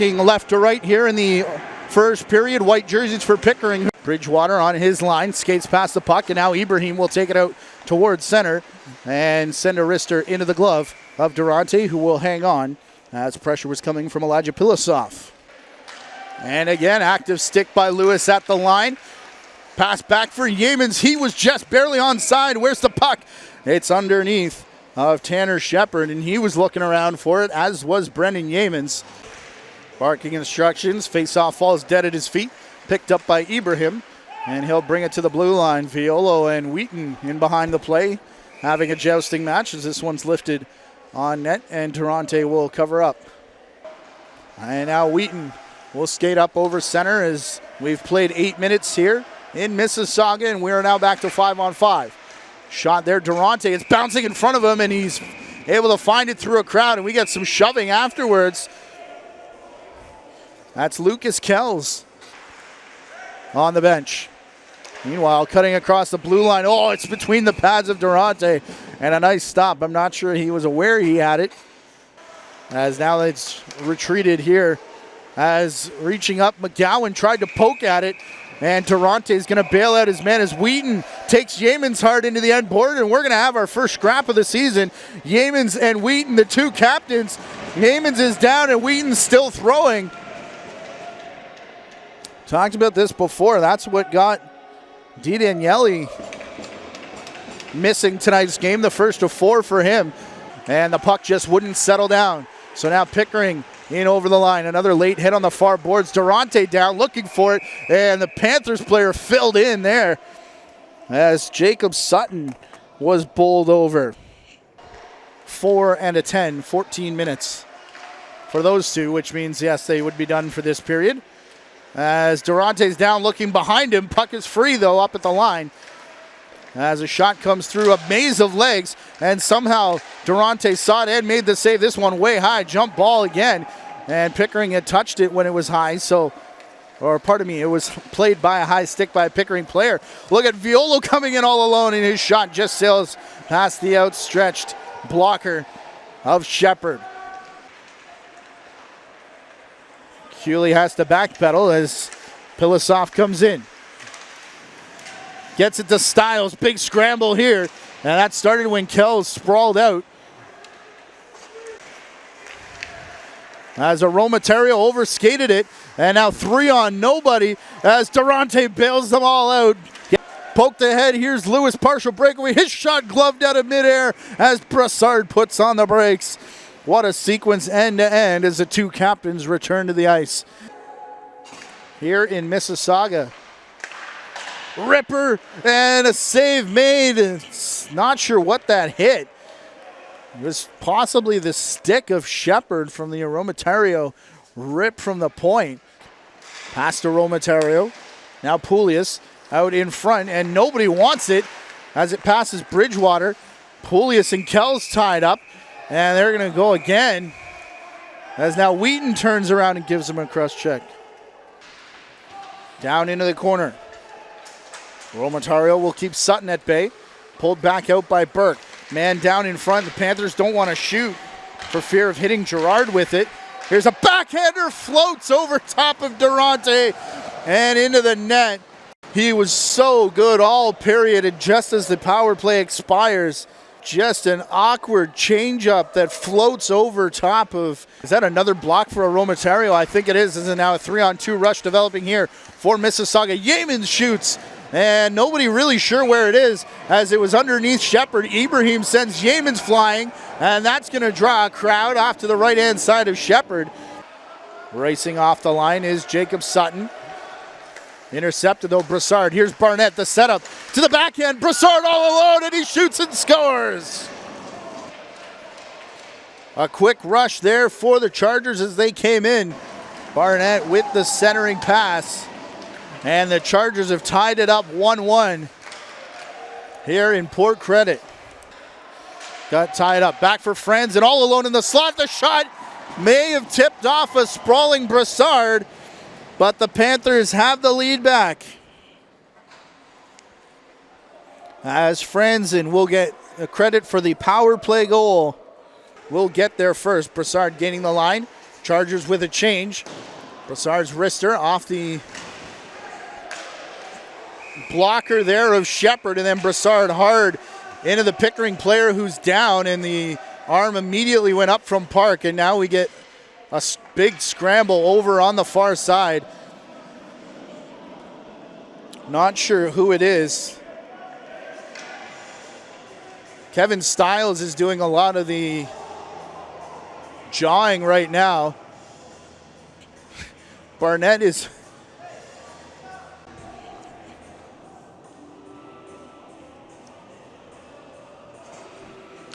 Working left to right here in the first period. White jerseys for Pickering. Bridgewater on his line, skates past the puck, and now Ibrahim will take it out towards center and send a wrister into the glove of Durante, who will hang on as pressure was coming from Elijah Pilasov. And again, active stick by Lewis at the line. Pass back for Yeamans. He was just barely onside. Where's the puck? It's underneath of Tanner Shepard, and he was looking around for it, as was Brendan Yeamans. Barking instructions. Face-off falls dead at his feet. Picked up by Ibrahim, and he'll bring it to the blue line. Violo and Wheaton in behind the play, having a jousting match as this one's lifted on net, and Durante will cover up. And now Wheaton will skate up over center as we've played 8 minutes here in Mississauga, and we are now back to 5-on-5. Shot there, Durante. It's bouncing in front of him, and he's able to find it through a crowd, and we get some shoving afterwards. That's Lucas Kells on the bench. Meanwhile, cutting across the blue line. Oh, it's between the pads of Durante, and a nice stop. I'm not sure he was aware he had it, as now it's retreated here. As reaching up, McGowan tried to poke at it, and Durante is going to bail out his man as Wheaton takes Yeamans hard into the end board, and we're going to have our first scrap of the season. Yeamans and Wheaton, the two captains. Yeamans is down, and Wheaton's still throwing. Talked about this before. That's what got Di Daniele missing tonight's game, the first of 4 for him, and the puck just wouldn't settle down. So now Pickering in over the line. Another late hit on the far boards. Durante down, looking for it, and the Panthers player filled in there as Jacob Sutton was bowled over. 4 and a 10, 14 minutes for those two, which means, yes, they would be done for this period. As Durante's down, looking behind him. Puck is free, though, up at the line. As a shot comes through, a maze of legs, and somehow Durante saw it and made the save. This one way high, jump ball again, and Pickering had touched it when it was high, it was played by a high stick by a Pickering player. Look at Violo coming in all alone, and his shot just sails past the outstretched blocker of Shepard. Cooley has to backpedal as Pilasov comes in. Gets it to Stiles. Big scramble here. And that started when Kells sprawled out. As Aromaterio overskated it. And now 3 on nobody as Durante bails them all out. Poked ahead. Here's Lewis, partial breakaway. His shot gloved out of midair as Brassard puts on the brakes. What a sequence end to end as the two captains return to the ice. Here in Mississauga. Ripper and a save made. Not sure what that hit. It was possibly the stick of Shepard from the Aromaterio rip from the point. Past Aromaterio. Now Poulias out in front, and nobody wants it as it passes Bridgewater. Poulias and Kells tied up. And they're going to go again as now Wheaton turns around and gives him a cross check. Down into the corner. Romattario will keep Sutton at bay. Pulled back out by Burke. Man down in front. The Panthers don't want to shoot for fear of hitting Gerard with it. Here's a backhander, floats over top of Durante and into the net. He was so good all period, and just as the power play expires, just an awkward changeup that floats over top of. Is that another block for Aromaterio? I think it is. This is now a 3-on-2 rush developing here for Mississauga. Yeamans shoots, and nobody really sure where it is as it was underneath Shepard. Ibrahim sends Yeamans flying, and that's going to draw a crowd off to the right-hand side of Shepard. Racing off the line is Jacob Sutton. Intercepted though, Brassard. Here's Barnett, the setup to the backhand. Brassard all alone, and he shoots and scores. A quick rush there for the Chargers as they came in. Barnett with the centering pass. And the Chargers have tied it up 1-1 here in Port Credit. Got tied up. Back for Friends, and all alone in the slot. The shot may have tipped off a sprawling Brassard, but the Panthers have the lead back. As Franzen will get credit for the power play goal. Will get there first. Brassard gaining the line. Chargers with a change. Brassard's wrister off the blocker there of Shepard, and then Brassard hard into the Pickering player who's down, and the arm immediately went up from Park, and now we get a big scramble over on the far side. Not sure who it is. Kevin Stiles is doing a lot of the jawing right now. Barnett is...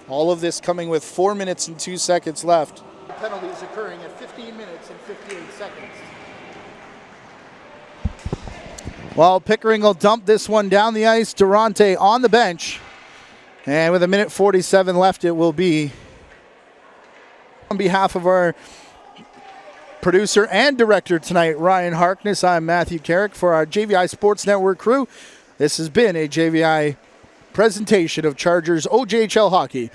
All of this coming with 4 minutes and 2 seconds left. Penalties occurring at 15 minutes and 58 seconds. Well, Pickering will dump this one down the ice. Durante on the bench. And with 1:47 left, it will be. On behalf of our producer and director tonight, Ryan Harkness, I'm Matthew Carrick for our JVI Sports Network crew. This has been a JVI presentation of Chargers OJHL hockey.